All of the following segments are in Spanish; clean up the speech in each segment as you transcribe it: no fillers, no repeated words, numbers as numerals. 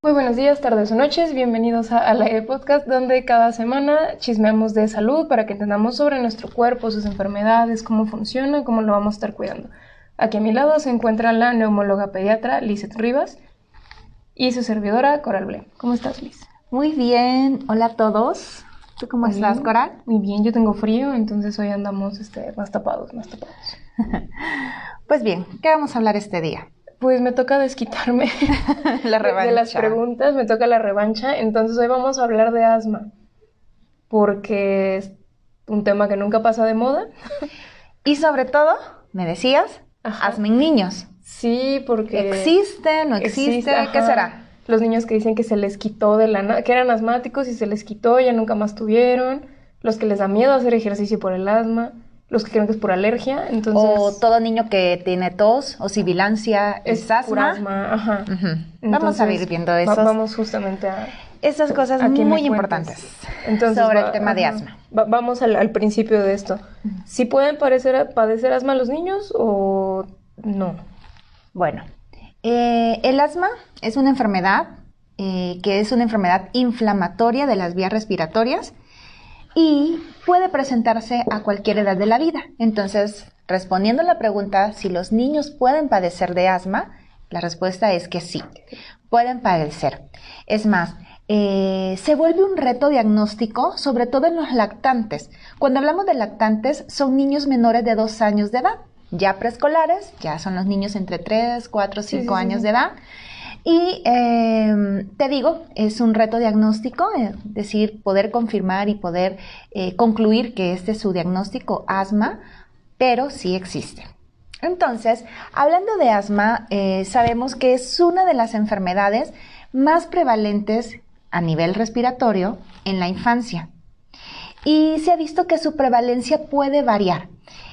Muy buenos días, tardes o noches, bienvenidos a la Podcast, donde cada semana chismeamos de salud para que entendamos sobre nuestro cuerpo, sus enfermedades, cómo funciona, cómo lo vamos a estar cuidando. Aquí a mi lado se encuentra la neumóloga pediatra Lizeth Rivas y su servidora Coral Blem. ¿Cómo estás, Liz? Muy bien, hola a todos. ¿Tú cómo estás, Coral? Muy bien, yo tengo frío, entonces hoy andamos más tapados. Pues bien, ¿qué vamos a hablar este día? Pues me toca desquitarme La revancha. de las preguntas, me toca la revancha. Entonces hoy vamos a hablar de asma, porque es un tema que nunca pasa de moda. Y sobre todo, me decías, Ajá. asma en niños. Sí, porque... ¿Existe? ¿No existe? ¿Qué será? Los niños que dicen que se les quitó de la nada, que eran asmáticos y se les quitó, ya nunca más tuvieron. Los que les da miedo hacer ejercicio por el asma. Los que creen que es por alergia, entonces... O todo niño que tiene tos o sibilancia es asma. Ajá. Uh-huh. Vamos a ir viendo esos, vamos justamente a... esas cosas muy importantes sobre el tema de asma. Vamos al principio de esto. ¿Sí pueden padecer asma los niños o no? Bueno, el asma es una enfermedad que es una enfermedad inflamatoria de las vías respiratorias y puede presentarse a cualquier edad de la vida. Entonces, respondiendo a la pregunta si los niños pueden padecer de asma, la respuesta es que sí, pueden padecer. Es más, se vuelve un reto diagnóstico, sobre todo en los lactantes. Cuando hablamos de lactantes, son niños menores de 2 años de edad. Ya preescolares, ya son los niños entre 3, 4, 5 años de edad. Y te digo, es un reto diagnóstico, es decir, poder confirmar y poder concluir que este es su diagnóstico, asma, pero sí existe. Entonces, hablando de asma, sabemos que es una de las enfermedades más prevalentes a nivel respiratorio en la infancia. Y se ha visto que su prevalencia puede variar.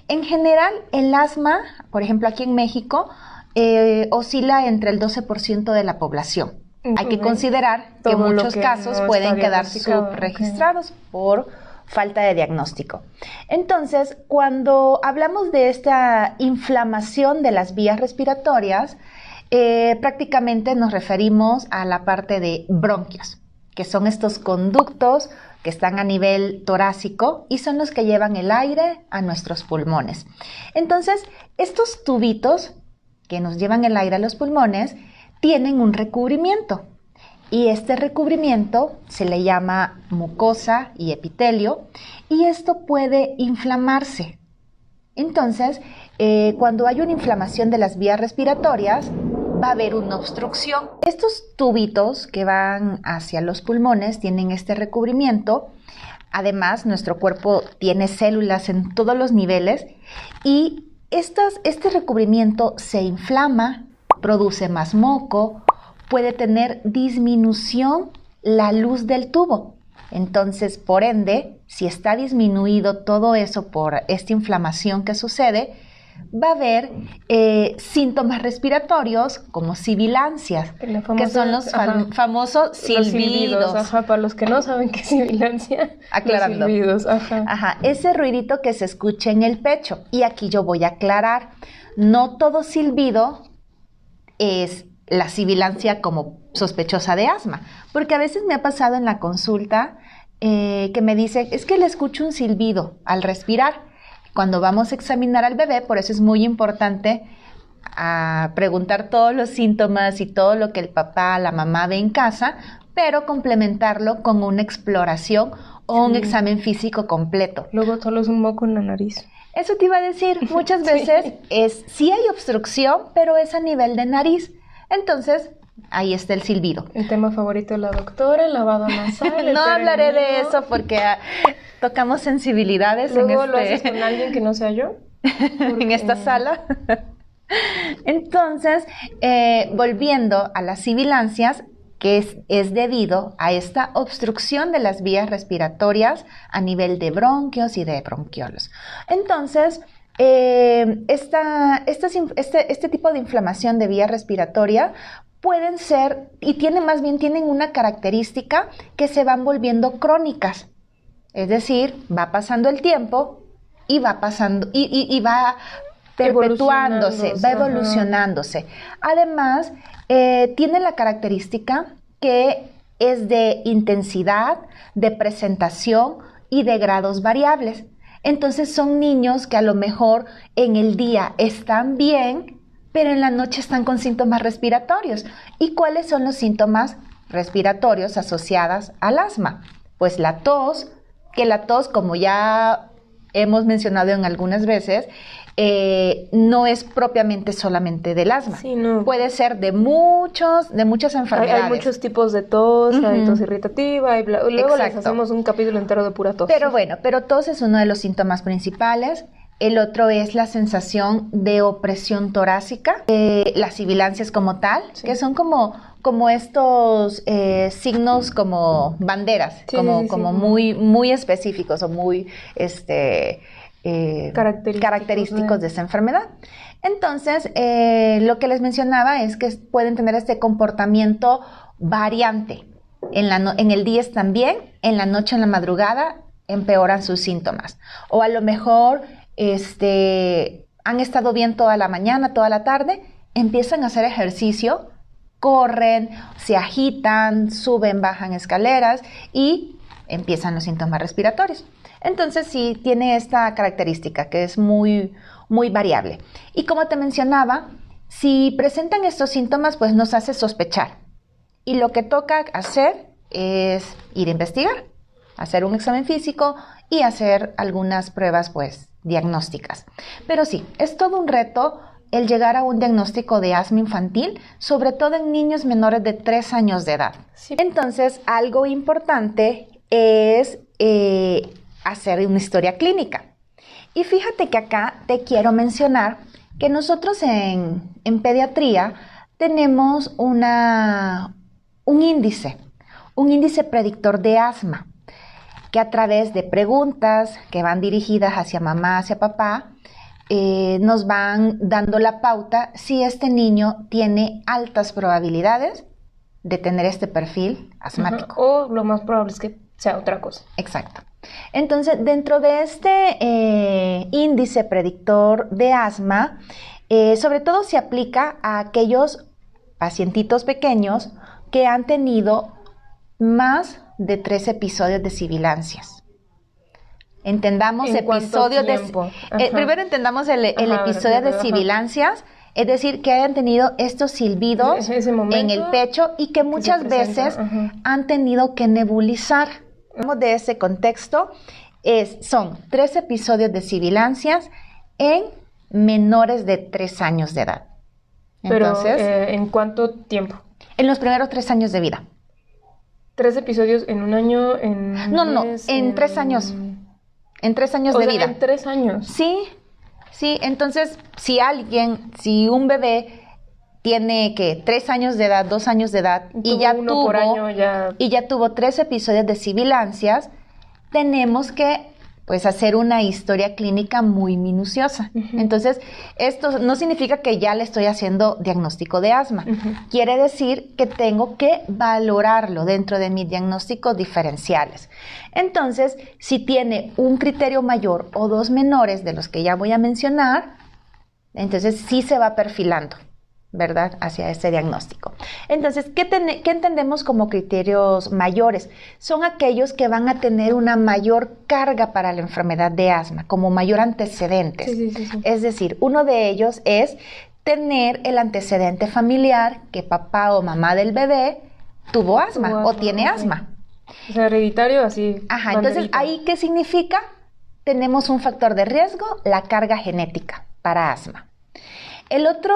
En general, el asma, por ejemplo, aquí en México, oscila entre el 12% de la población. Hay que considerar que muchos casos pueden quedar subregistrados por falta de diagnóstico. Entonces, cuando hablamos de esta inflamación de las vías respiratorias, prácticamente nos referimos a la parte de bronquios, que son estos conductos que están a nivel torácico y son los que llevan el aire a nuestros pulmones. Entonces, estos tubitos que nos llevan el aire a los pulmones tienen un recubrimiento y este recubrimiento se le llama mucosa y epitelio y esto puede inflamarse. Entonces, cuando hay una inflamación de las vías respiratorias, va a haber una obstrucción. Estos tubitos que van hacia los pulmones tienen este recubrimiento. Además, nuestro cuerpo tiene células en todos los niveles y este recubrimiento se inflama, produce más moco, puede tener disminución la luz del tubo. Entonces, por ende, si está disminuido todo eso por esta inflamación que sucede, va a haber síntomas respiratorios como sibilancias, que son los famosos silbidos. Para los que no saben qué es sibilancia, aclarando. Los silbidos, ese ruidito que se escucha en el pecho. Y aquí yo voy a aclarar, no todo silbido es la sibilancia como sospechosa de asma, porque a veces me ha pasado en la consulta que me dicen, es que le escucho un silbido al respirar. Cuando vamos a examinar al bebé, por eso es muy importante preguntar todos los síntomas y todo lo que el papá, la mamá ve en casa, pero complementarlo con una exploración o un examen físico completo. Luego solo es un moco en la nariz. Eso te iba a decir, muchas veces sí hay obstrucción, pero es a nivel de nariz. Entonces, ahí está el silbido. El tema favorito de la doctora, el lavado nasal. No hablaré de eso porque tocamos sensibilidades. Luego lo haces con alguien que no sea yo. En esta sala. Entonces, volviendo a las sibilancias, que es debido a esta obstrucción de las vías respiratorias a nivel de bronquios y de bronquiolos. Entonces, este tipo de inflamación de vía respiratoria pueden ser, y tienen una característica que se van volviendo crónicas. Es decir, va pasando el tiempo y va pasando y va perpetuándose, va evolucionándose. Además, tiene la característica que es de intensidad, de presentación y de grados variables. Entonces son niños que a lo mejor en el día están bien, pero en la noche están con síntomas respiratorios. ¿Y cuáles son los síntomas respiratorios asociados al asma? Pues la tos, que la tos, como ya hemos mencionado en algunas veces, no es propiamente solamente del asma. Sí, no. Puede ser de muchas enfermedades. Hay muchos tipos de tos, hay tos irritativa, luego Exacto. les hacemos un capítulo entero de pura tos. Pero tos es uno de los síntomas principales. El otro es la sensación de opresión torácica, las sibilancias como tal, sí, que son como estos signos como banderas, sí, como muy específicos o muy característicos de esa enfermedad. Entonces, lo que les mencionaba es que pueden tener este comportamiento variante. En el día están bien, en la noche, en la madrugada, empeoran sus síntomas. O a lo mejor han estado bien toda la mañana, toda la tarde, empiezan a hacer ejercicio, corren, se agitan, suben, bajan escaleras y empiezan los síntomas respiratorios. Entonces sí tiene esta característica que es muy, muy variable. Y como te mencionaba, si presentan estos síntomas, pues nos hace sospechar. Y lo que toca hacer es ir a investigar, hacer un examen físico y hacer algunas pruebas, pues, diagnósticas. Pero sí, es todo un reto el llegar a un diagnóstico de asma infantil, sobre todo en niños menores de 3 años de edad. Sí. Entonces, algo importante es hacer una historia clínica. Y fíjate que acá te quiero mencionar que nosotros en pediatría tenemos un índice predictor de asma, que a través de preguntas que van dirigidas hacia mamá, hacia papá, nos van dando la pauta si este niño tiene altas probabilidades de tener este perfil asmático. O lo más probable es que sea otra cosa. Exacto. Entonces, dentro de este índice predictor de asma, sobre todo se aplica a aquellos pacientitos pequeños que han tenido más de 3 episodios de sibilancias. Entendamos episodios de... primero entendamos el episodio de sibilancias, es decir, que hayan tenido estos silbidos en el pecho y que muchas veces han tenido que nebulizar. De ese contexto, son 3 episodios episodios en menores de 3 años de edad. Entonces, pero, ¿en cuánto tiempo? En los primeros 3 años de vida. 3 episodios en un año, en 3 años. En 3 años de vida. En 3 años. Sí. Entonces, si un bebé tiene 3 años de edad, 2 años de edad y ya tuvo 3 episodios de sibilancias, tenemos que hacer una historia clínica muy minuciosa. Entonces, esto no significa que ya le estoy haciendo diagnóstico de asma. Quiere decir que tengo que valorarlo dentro de mis diagnósticos diferenciales. Entonces, si tiene un criterio mayor o 2 menores de los que ya voy a mencionar, entonces sí se va perfilando, ¿verdad?, hacia este diagnóstico. Entonces, ¿qué entendemos como criterios mayores? Son aquellos que van a tener una mayor carga para la enfermedad de asma, como mayor antecedentes. Sí. Es decir, uno de ellos es tener el antecedente familiar que papá o mamá del bebé tuvo asma o tiene asma. O sea, hereditario, así. Entonces, ¿ahí qué significa? Tenemos un factor de riesgo, la carga genética para asma. El otro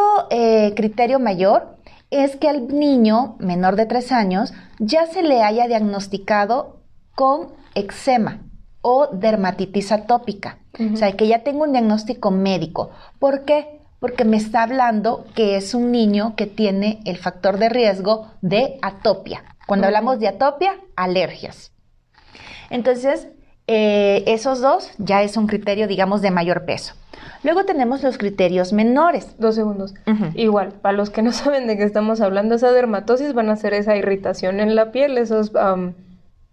criterio mayor es que al niño menor de 3 años ya se le haya diagnosticado con eczema o dermatitis atópica. O sea, que ya tengo un diagnóstico médico. ¿Por qué? Porque me está hablando que es un niño que tiene el factor de riesgo de atopia. Cuando hablamos de atopia, alergias. Entonces, esos 2 ya es un criterio, digamos, de mayor peso. Luego tenemos los criterios menores. 2 segundos. Igual, para los que no saben de qué estamos hablando, esa dermatosis van a ser esa irritación en la piel, esos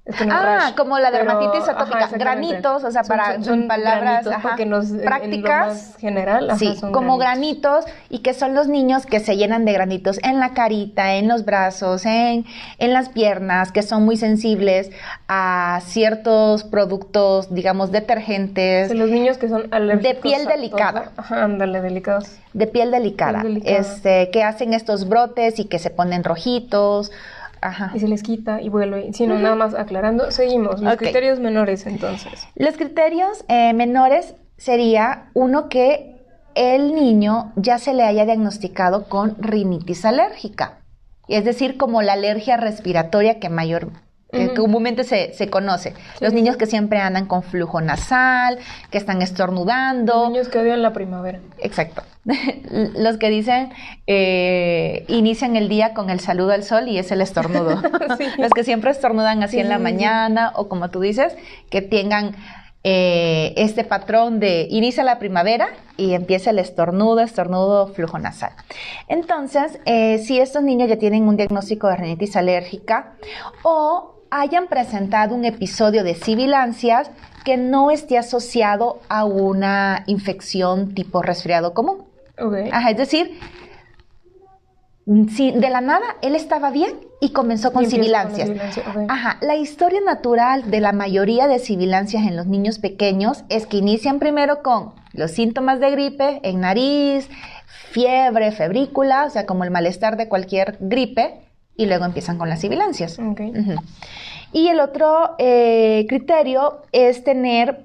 Es que no es rash, como la dermatitis pero, atópica, exactamente. granitos, o sea, Son palabras granitos, porque prácticas. en lo más general, Sí, son como granitos, y que son los niños que se llenan de granitos en la carita, en los brazos, en las piernas, que son muy sensibles a ciertos productos, digamos, detergentes. Sí, los niños que son alérgicos de piel delicada. Ándale, delicados. De piel delicada, Piel delicada. que hacen estos brotes y que se ponen rojitos. Ajá. Y se les quita y vuelve. Si no, nada más aclarando, seguimos. Los criterios menores, entonces. Los criterios menores sería uno que el niño ya se le haya diagnosticado con rinitis alérgica. Es decir, como la alergia respiratoria que comúnmente se conoce. Sí, los niños que siempre andan con flujo nasal, que están estornudando. Los niños que odian la primavera. Exacto. Los que dicen, inician el día con el saludo al sol y es el estornudo. Sí. Los que siempre estornudan así en la mañana, o como tú dices, que tengan este patrón de inicia la primavera y empieza el estornudo, flujo nasal. Entonces, si estos niños ya tienen un diagnóstico de rinitis alérgica o hayan presentado un episodio de sibilancias que no esté asociado a una infección tipo resfriado común. Okay. Es decir, si de la nada él estaba bien y comenzó con sibilancias. Okay. La historia natural de la mayoría de sibilancias en los niños pequeños es que inician primero con los síntomas de gripe en nariz, fiebre, febrícula, o sea, como el malestar de cualquier gripe, y luego empiezan con las sibilancias. Okay. Y el otro criterio es tener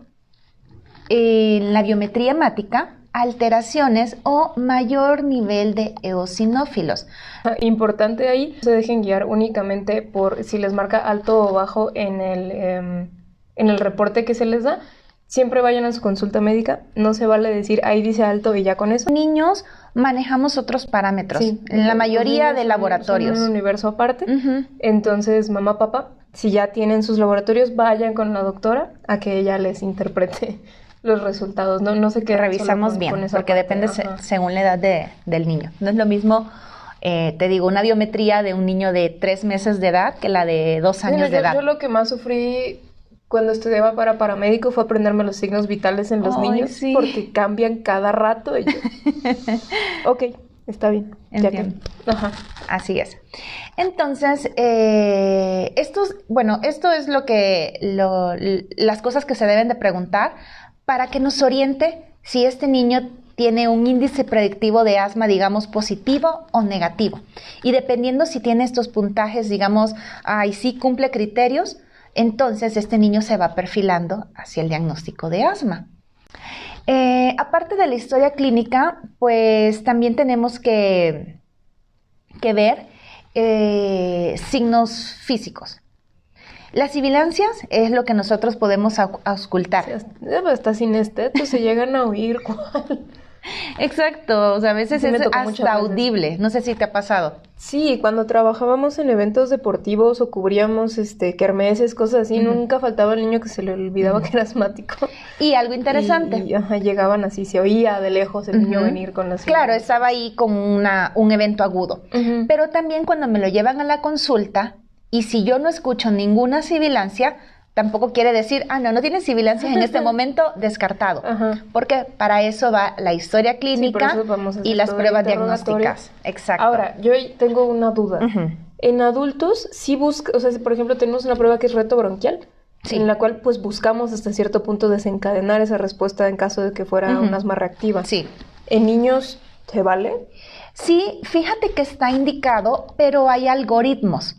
en la biometría hemática alteraciones o mayor nivel de eosinófilos. Importante ahí, no se dejen guiar únicamente por si les marca alto o bajo en el reporte que se les da. Siempre vayan a su consulta médica, no se vale decir ahí dice alto y ya con eso. Niños manejamos otros parámetros, en la mayoría de laboratorios. Son un universo aparte, entonces mamá, papá, si ya tienen sus laboratorios, vayan con la doctora a que ella les interprete los resultados, no sé qué. Revisamos bien, porque depende según la edad del niño. No es lo mismo, te digo, una biometría de un niño de 3 meses de edad que la de 2 años de edad. Yo lo que más sufrí cuando estudiaba para paramédico fue aprenderme los signos vitales en los niños, porque cambian cada rato. Y yo, ok, está bien. Entiendo. Así es. Entonces, esto es las cosas que se deben de preguntar para que nos oriente si este niño tiene un índice predictivo de asma, digamos, positivo o negativo. Y dependiendo si tiene estos puntajes, digamos, y sí cumple criterios, entonces este niño se va perfilando hacia el diagnóstico de asma. Aparte de la historia clínica, pues también tenemos que ver signos físicos. Las sibilancias es lo que nosotros podemos auscultar. Hasta sin esteto se llegan a oír. Exacto, o sea, a veces es hasta audible. No sé si te ha pasado. Sí, cuando trabajábamos en eventos deportivos o cubríamos kermeses, cosas así, nunca faltaba el niño que se le olvidaba que era asmático. Y algo interesante. Y llegaban así, se oía de lejos el niño venir con las... Claro, estaba ahí con un evento agudo. Pero también cuando me lo llevan a la consulta, y si yo no escucho ninguna sibilancia, tampoco quiere decir, no tienes sibilancias en este momento, descartado. Porque para eso va la historia clínica y las pruebas diagnósticas. Exacto. Ahora, yo tengo una duda. En adultos, sí busca, o sea, si por ejemplo tenemos una prueba que es reto bronquial, en la cual pues buscamos hasta cierto punto desencadenar esa respuesta en caso de que fuera un asma reactiva. Sí. ¿En niños se vale? Sí, fíjate que está indicado, pero hay algoritmos.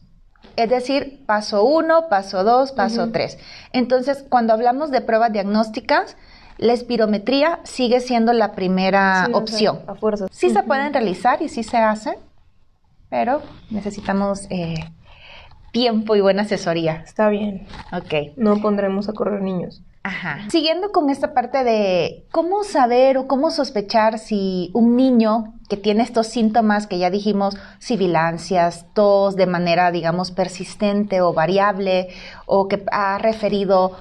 Es decir, paso 1, paso 2, paso 3. Entonces, cuando hablamos de pruebas diagnósticas, la espirometría sigue siendo la primera opción. A fuerza. Sí se pueden realizar y sí se hacen, pero necesitamos tiempo y buena asesoría. Está bien. Ok. No pondremos a correr niños. Siguiendo con esta parte de cómo saber o cómo sospechar si un niño que tiene estos síntomas que ya dijimos, sibilancias, tos de manera, digamos, persistente o variable, o que ha referido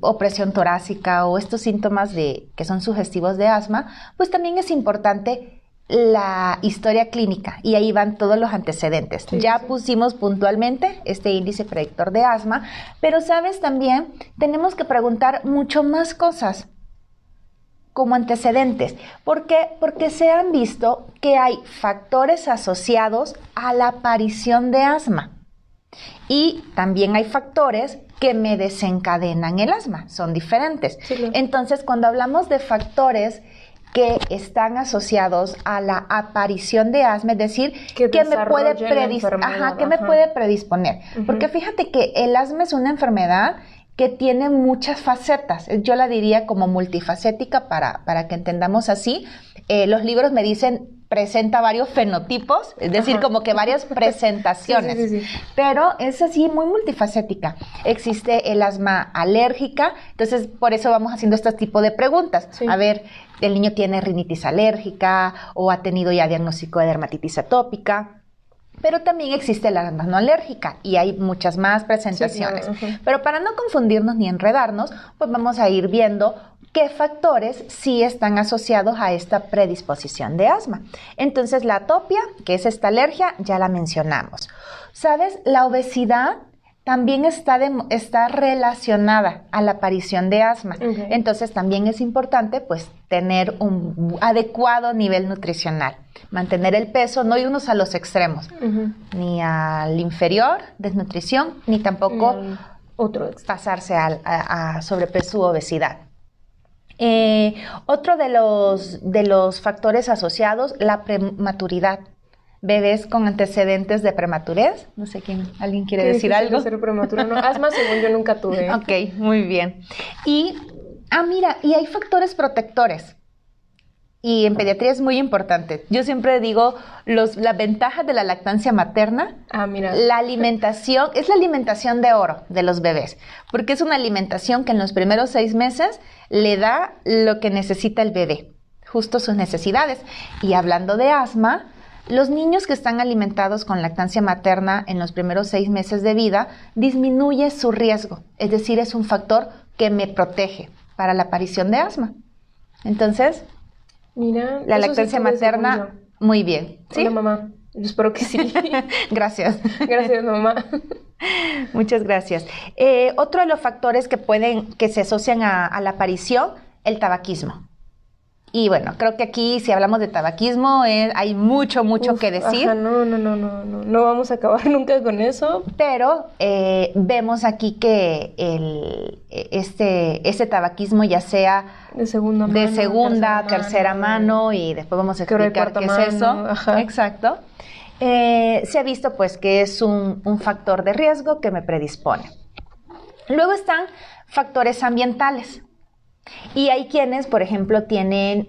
opresión torácica o estos síntomas que son sugestivos de asma, pues también es importante la historia clínica y ahí van todos los antecedentes. Sí, ya sí. pusimos puntualmente este índice predictor de asma, pero sabes también, tenemos que preguntar mucho más cosas como antecedentes. ¿Por qué? Porque se han visto que hay factores asociados a la aparición de asma y también hay factores que me desencadenan el asma, son diferentes. Sí, claro. Entonces, cuando hablamos de factores que están asociados a la aparición de asma, es decir, Que que me puede, desarrollen la enfermedad, que me ajá. puede predisponer. Ujú. Porque fíjate que el asma es una enfermedad que tiene muchas facetas. Yo la diría como multifacética para que entendamos así. Los libros me dicen presenta varios fenotipos, es decir, Ajá. como que varias presentaciones. Sí, sí, sí, sí. Pero es así muy multifacética. Existe el asma alérgica, entonces por eso vamos haciendo este tipo de preguntas. Sí. A ver, el niño tiene rinitis alérgica o ha tenido ya diagnóstico de dermatitis atópica. Pero también existe la asma no alérgica y hay muchas más presentaciones. Sí, claro, ajá. Pero para no confundirnos ni enredarnos, pues vamos a ir viendo qué factores sí están asociados a esta predisposición de asma. Entonces, la atopia, que es esta alergia, ya la mencionamos. ¿Sabes? La obesidad también está relacionada a la aparición de asma. Okay. Entonces, también es importante, pues, tener un adecuado nivel nutricional. Mantener el peso, no irnos a los extremos, Ujú. ni al inferior, desnutrición, ni tampoco Otro extra. pasarse a sobrepeso u obesidad. Otro de los factores asociados, la prematuridad. Bebés con antecedentes de prematurez. No sé quién, ¿alguien quiere Qué decir difícil algo? ser prematuro, ¿no? Asma, según yo, nunca tuve. Ok, muy bien. Y, mira, y hay factores protectores. Y en pediatría es muy importante. Yo siempre digo las ventajas de la lactancia materna. Ah, mira. La alimentación, es la alimentación de oro de los bebés, porque es una alimentación que en los primeros 6 meses le da lo que necesita el bebé, justo sus necesidades. Y hablando de asma, los niños que están alimentados con lactancia materna en los primeros 6 meses de vida disminuye su riesgo, es decir, es un factor que me protege para la aparición de asma. Entonces, Mira, la eso sí lactancia tuve, materna, según yo. muy bien. ¿Sí? Hola, mamá. Yo espero que sí. Gracias. Gracias, mamá. Muchas gracias. Otro de los factores que se asocian a la aparición, el tabaquismo. Y bueno, creo que aquí si hablamos de tabaquismo hay mucho Uf, que decir. Ajá, no vamos a acabar nunca con eso. Pero vemos aquí que este tabaquismo ya sea De segunda mano. de segunda, tercera mano y después vamos a Que ahora hay explicar qué cuarta es eso. mano, ajá. Exacto. Se ha visto pues que es un factor de riesgo que me predispone. Luego están factores ambientales. Y hay quienes, por ejemplo, tienen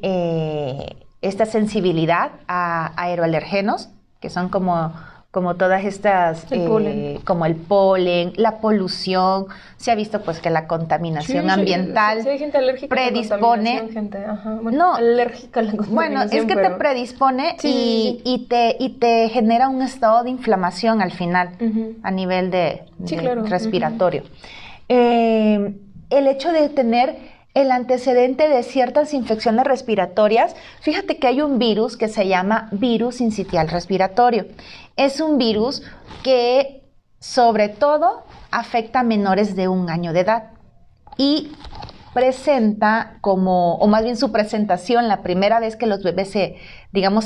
esta sensibilidad a aeroalergenos, que son como todas estas, El polen. como el polen, la polución. Se ha visto pues que la contaminación ambiental Sí, hay gente alérgica predispone. a la contaminación, gente, ajá. Bueno, No. alérgica a la contaminación. Bueno, es que te pero- predispone Sí. y te genera un estado de inflamación al final, Ujú. a nivel Sí, de claro. respiratorio. El hecho de tener el antecedente de ciertas infecciones respiratorias, fíjate que hay un virus que se llama virus sincitial respiratorio. Es un virus que sobre todo afecta a menores de 1 año de edad y presenta o más bien su presentación, la primera vez que los bebés se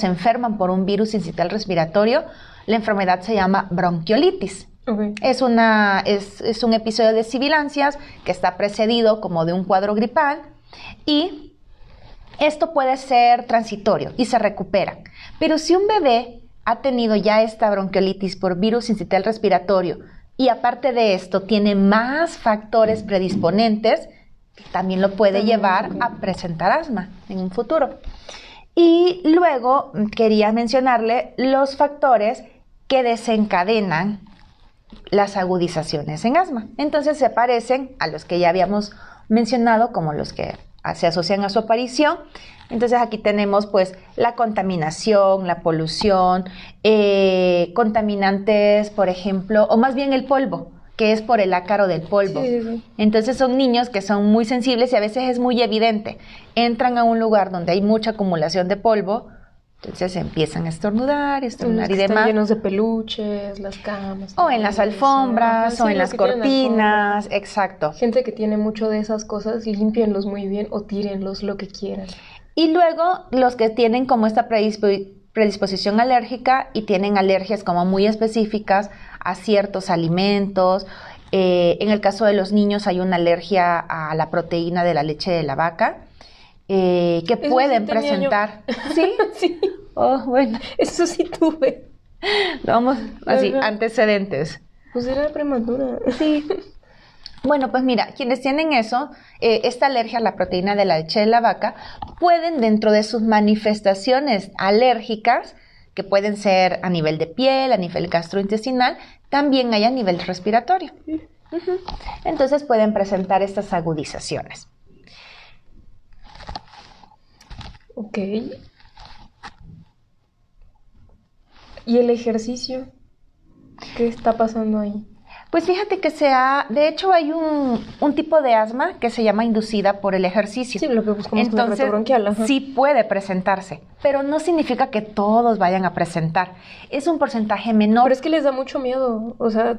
enferman por un virus sincitial respiratorio, la enfermedad se llama bronquiolitis. Ok. Es un episodio de sibilancias que está precedido como de un cuadro gripal y esto puede ser transitorio y se recupera. Pero si un bebé ha tenido ya esta bronquiolitis por virus sincitial respiratorio y aparte de esto tiene más factores predisponentes, también lo puede llevar a presentar asma en un futuro. Y luego quería mencionarle los factores que desencadenan las agudizaciones en asma. Entonces se parecen a los que ya habíamos mencionado como los que se asocian a su aparición. Entonces aquí tenemos pues la contaminación, la polución, contaminantes, por ejemplo, o más bien el polvo, que es por el ácaro del polvo. Sí. Entonces son niños que son muy sensibles y a veces es muy evidente. Entran a un lugar donde hay mucha acumulación de polvo Entonces empiezan a estornudar y Están demás. llenos de peluches, las camas. O en las alfombras, o en las cortinas, alfombra. exacto. Gente que tiene mucho de esas cosas, límpienlos muy bien o tírenlos lo que quieran. Y luego los que tienen como esta predisposición alérgica y tienen alergias como muy específicas a ciertos alimentos. En el caso de los niños hay una alergia a la proteína de la leche de la vaca. Que eso pueden sí presentar. ¿Sí? Sí. Oh, bueno. Eso sí tuve. Vamos, así, antecedentes. Pues era prematura. Sí. Bueno, pues mira, quienes tienen eso, esta alergia a la proteína de la leche de la vaca, pueden dentro de sus manifestaciones alérgicas, que pueden ser a nivel de piel, a nivel gastrointestinal, también hay a nivel respiratorio. Entonces pueden presentar estas agudizaciones. Ok. ¿Y el ejercicio? ¿Qué está pasando ahí? Pues fíjate que de hecho hay un tipo de asma que se llama inducida por el ejercicio. Sí, lo que buscamos con el reto bronquial. Ajá. Sí puede presentarse, pero no significa que todos vayan a presentar. Es un porcentaje menor. Pero es que les da mucho miedo, o sea...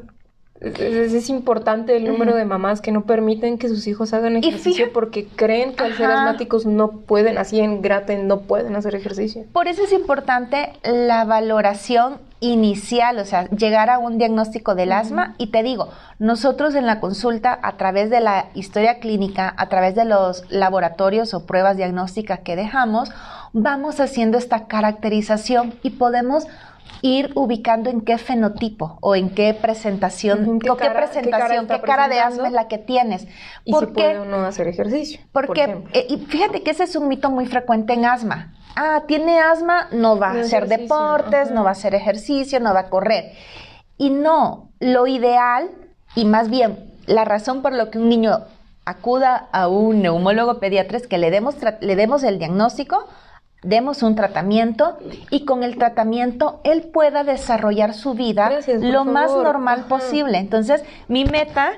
Es importante el número de mamás que no permiten que sus hijos hagan ejercicio porque creen que al ser asmáticos no pueden, así en graten, no pueden hacer ejercicio. Por eso es importante la valoración inicial, o sea, llegar a un diagnóstico del asma. Y te digo, nosotros en la consulta, a través de la historia clínica, a través de los laboratorios o pruebas diagnósticas que dejamos, vamos haciendo esta caracterización y podemos ir ubicando en qué fenotipo o en qué presentación, qué cara de asma es la que tienes. Y si puede uno hacer ejercicio. Porque, y fíjate que ese es un mito muy frecuente en asma. Tiene asma, no va a hacer deportes, no va a hacer ejercicio, no va a correr. Y no, lo ideal, y más bien la razón por la que un niño acuda a un neumólogo pediatra es que le demos el diagnóstico, demos un tratamiento y con el tratamiento él pueda desarrollar su vida lo más normal posible. Entonces, mi meta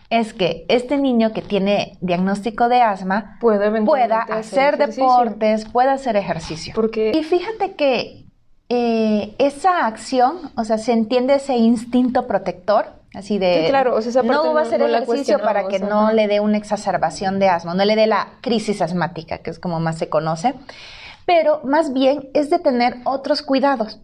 es que este niño que tiene diagnóstico de asma pueda hacer deportes, pueda hacer ejercicio. Y fíjate que esa acción, o sea, se entiende ese instinto protector, así de, sí, claro, o sea, esa parte no va a hacer ejercicio para que no le dé una exacerbación de asma, no le dé la crisis asmática, que es como más se conoce, pero más bien es de tener otros cuidados.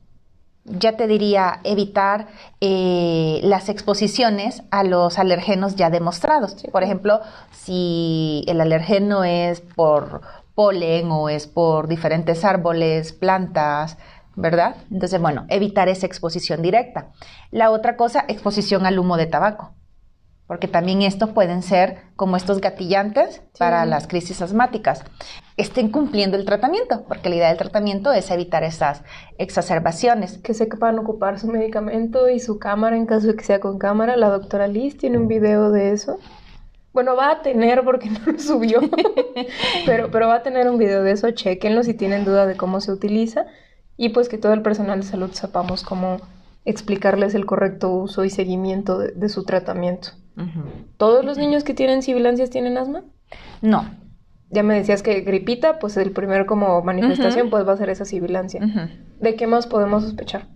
Ya te diría, evitar las exposiciones a los alergenos ya demostrados. Sí. Por ejemplo, si el alergeno es por polen o es por diferentes árboles, plantas, ¿verdad? Entonces, bueno, evitar esa exposición directa. La otra cosa, exposición al humo de tabaco, porque también estos pueden ser como estos gatillantes para las crisis asmáticas. Estén cumpliendo el tratamiento, porque la idea del tratamiento es evitar esas exacerbaciones. Que sepan ocupar su medicamento y su cámara en caso de que sea con cámara. La doctora Liz tiene un video de eso. Bueno, va a tener porque no lo subió, pero va a tener un video de eso. Chéquenlo si tienen duda de cómo se utiliza. Y pues que todo el personal de salud sepamos cómo explicarles el correcto uso y seguimiento de su tratamiento. ¿Todos los niños que tienen sibilancias tienen asma? No. Ya me decías que gripita, pues el primer como manifestación pues va a ser esa sibilancia. ¿De qué más podemos sospechar?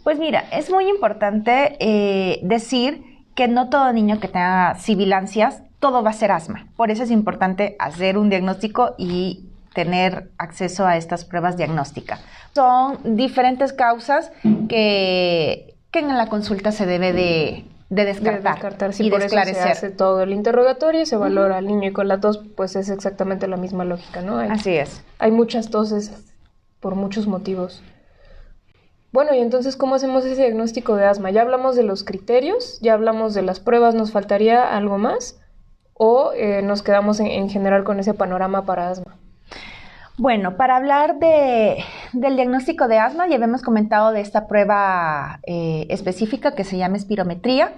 Pues mira, es muy importante decir que no todo niño que tenga sibilancias, todo va a ser asma. Por eso es importante hacer un diagnóstico y tener acceso a estas pruebas diagnósticas. Son diferentes causas que en la consulta se debe de descartar sí, y por de esclarecer. Eso se hace todo el interrogatorio, se valora al niño y con la tos pues es exactamente la misma lógica, ¿no? Así es. Hay muchas toses por muchos motivos. Bueno, y entonces, ¿cómo hacemos ese diagnóstico de asma? Ya hablamos de los criterios, ya hablamos de las pruebas, ¿nos faltaría algo más? ¿O nos quedamos en general con ese panorama para asma? Bueno, para hablar del diagnóstico de asma, ya habíamos comentado de esta prueba específica que se llama espirometría.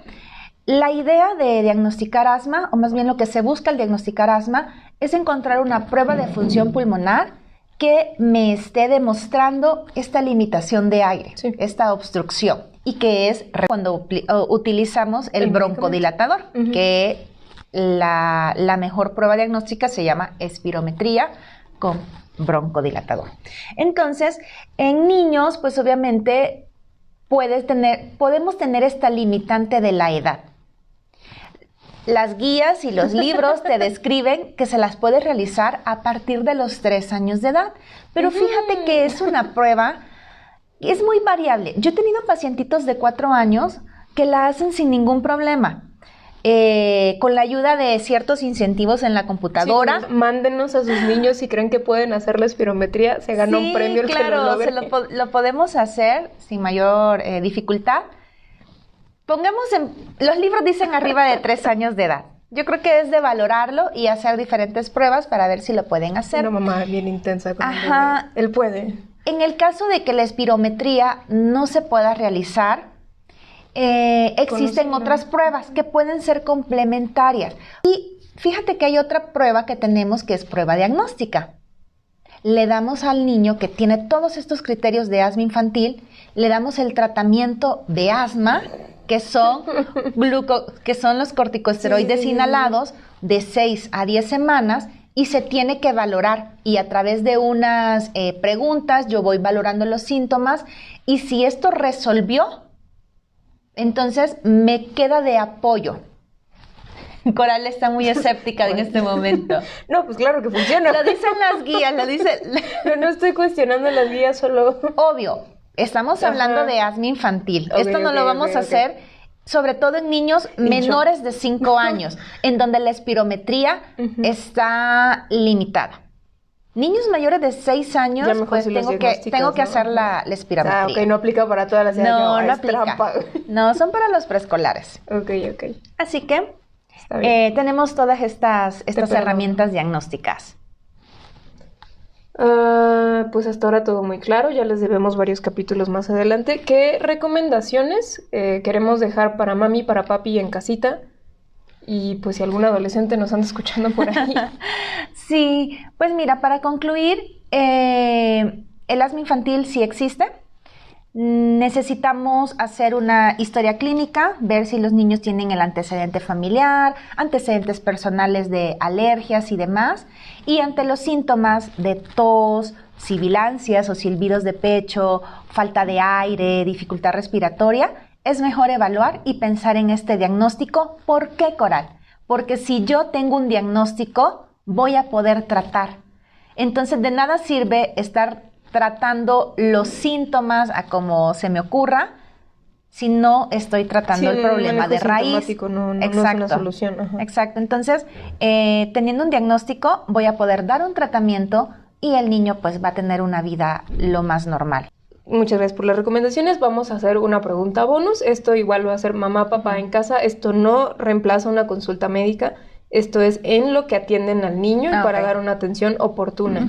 La idea de diagnosticar asma, o más bien lo que se busca al diagnosticar asma, es encontrar una prueba de función pulmonar que me esté demostrando esta limitación de aire, esta obstrucción, y que es cuando utilizamos el broncodilatador, que la mejor prueba diagnóstica se llama espirometría, con broncodilatador. Entonces, en niños, pues obviamente podemos tener esta limitante de la edad. Las guías y los libros te describen que se las puedes realizar a partir de los 3 años de edad, pero fíjate que es una prueba, es muy variable. Yo he tenido pacientitos de 4 años que la hacen sin ningún problema. Con la ayuda de ciertos incentivos en la computadora. Sí, mándenos a sus niños si creen que pueden hacer la espirometría, se gana un premio el que lo logre. Lo podemos hacer sin mayor dificultad. Los libros dicen arriba de 3 años de edad. Yo creo que es de valorarlo y hacer diferentes pruebas para ver si lo pueden hacer. Una mamá bien intensa con el bebé. Él puede. En el caso de que la espirometría no se pueda realizar, existen otras pruebas que pueden ser complementarias. Y fíjate que hay otra prueba que tenemos que es prueba diagnóstica. Le damos al niño que tiene todos estos criterios de asma infantil, le damos el tratamiento de asma, que son los corticosteroides inhalados de 6 a 10 semanas, y se tiene que valorar. Y a través de unas preguntas yo voy valorando los síntomas, y si esto resolvió, entonces me queda de apoyo. Coral está muy escéptica en este momento. No, pues claro que funciona. Lo dicen las guías, No estoy cuestionando las guías, solo... Obvio, estamos hablando de asma infantil. Esto no lo vamos a hacer, sobre todo en niños menores de 5 años, en donde la espirometría está limitada. Niños mayores de 6 años, pues si tengo que hacer la espirometría. Ok, no aplica para todas las edades. No aplica. Trampa. No, son para los preescolares. Ok. Así que tenemos todas estas herramientas diagnósticas. Pues hasta ahora todo muy claro, ya les debemos varios capítulos más adelante. ¿Qué recomendaciones queremos dejar para mami, para papi en casita? Y pues si algún adolescente nos anda escuchando por ahí. Sí, pues mira, para concluir, el asma infantil sí existe. Necesitamos hacer una historia clínica, ver si los niños tienen el antecedente familiar, antecedentes personales de alergias y demás. Y ante los síntomas de tos, sibilancias o silbidos de pecho, falta de aire, dificultad respiratoria, es mejor evaluar y pensar en este diagnóstico. ¿Por qué, Coral? Porque si yo tengo un diagnóstico, voy a poder tratar. Entonces, de nada sirve estar tratando los síntomas a como se me ocurra si no estoy tratando el problema de raíz. No es una solución. Exacto. Entonces, teniendo un diagnóstico, voy a poder dar un tratamiento y el niño pues va a tener una vida lo más normal. Muchas gracias por las recomendaciones. Vamos a hacer una pregunta bonus. Esto igual va a ser mamá, papá en casa. Esto no reemplaza una consulta médica. Esto es en lo que atienden al niño para dar una atención oportuna.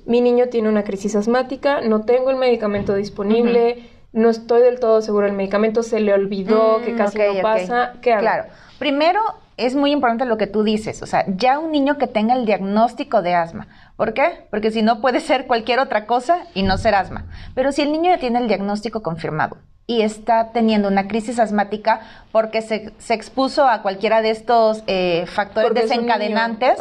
Mi niño tiene una crisis asmática, no tengo el medicamento disponible, no estoy del todo seguro del medicamento, se le olvidó que casi no pasa. ¿Qué hago? Claro. Primero, es muy importante lo que tú dices, o sea, ya un niño que tenga el diagnóstico de asma. ¿Por qué? Porque si no puede ser cualquier otra cosa y no ser asma. Pero si el niño ya tiene el diagnóstico confirmado y está teniendo una crisis asmática porque se expuso a cualquiera de estos factores desencadenantes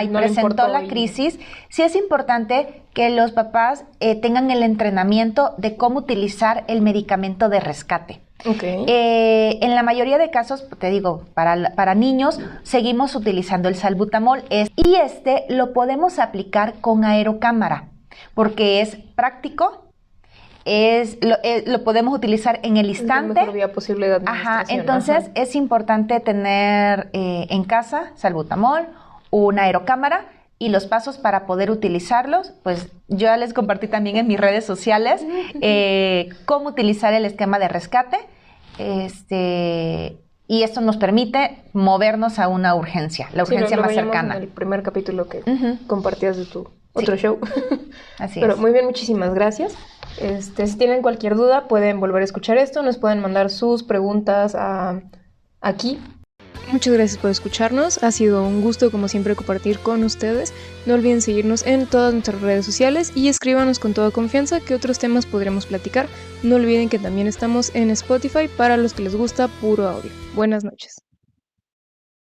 y no presentó la crisis, sí es importante que los papás tengan el entrenamiento de cómo utilizar el medicamento de rescate. En la mayoría de casos, te digo, para niños, seguimos utilizando el salbutamol y lo podemos aplicar con aerocámara porque es práctico. Lo podemos utilizar en el instante. Es la mejor vía posible de administración. Entonces es importante tener en casa salbutamol, una aerocámara y los pasos para poder utilizarlos. Pues yo ya les compartí también en mis redes sociales cómo utilizar el esquema de rescate. Y esto nos permite movernos a una urgencia, la urgencia más cercana. En el primer capítulo que compartías de tu otro show. Así Pero es. muy bien, muchísimas gracias. Si tienen cualquier duda, pueden volver a escuchar esto, nos pueden mandar sus preguntas aquí. Muchas gracias por escucharnos, ha sido un gusto como siempre compartir con ustedes. No olviden seguirnos en todas nuestras redes sociales y escríbanos con toda confianza qué otros temas podremos platicar. No olviden que también estamos en Spotify para los que les gusta puro audio. Buenas noches.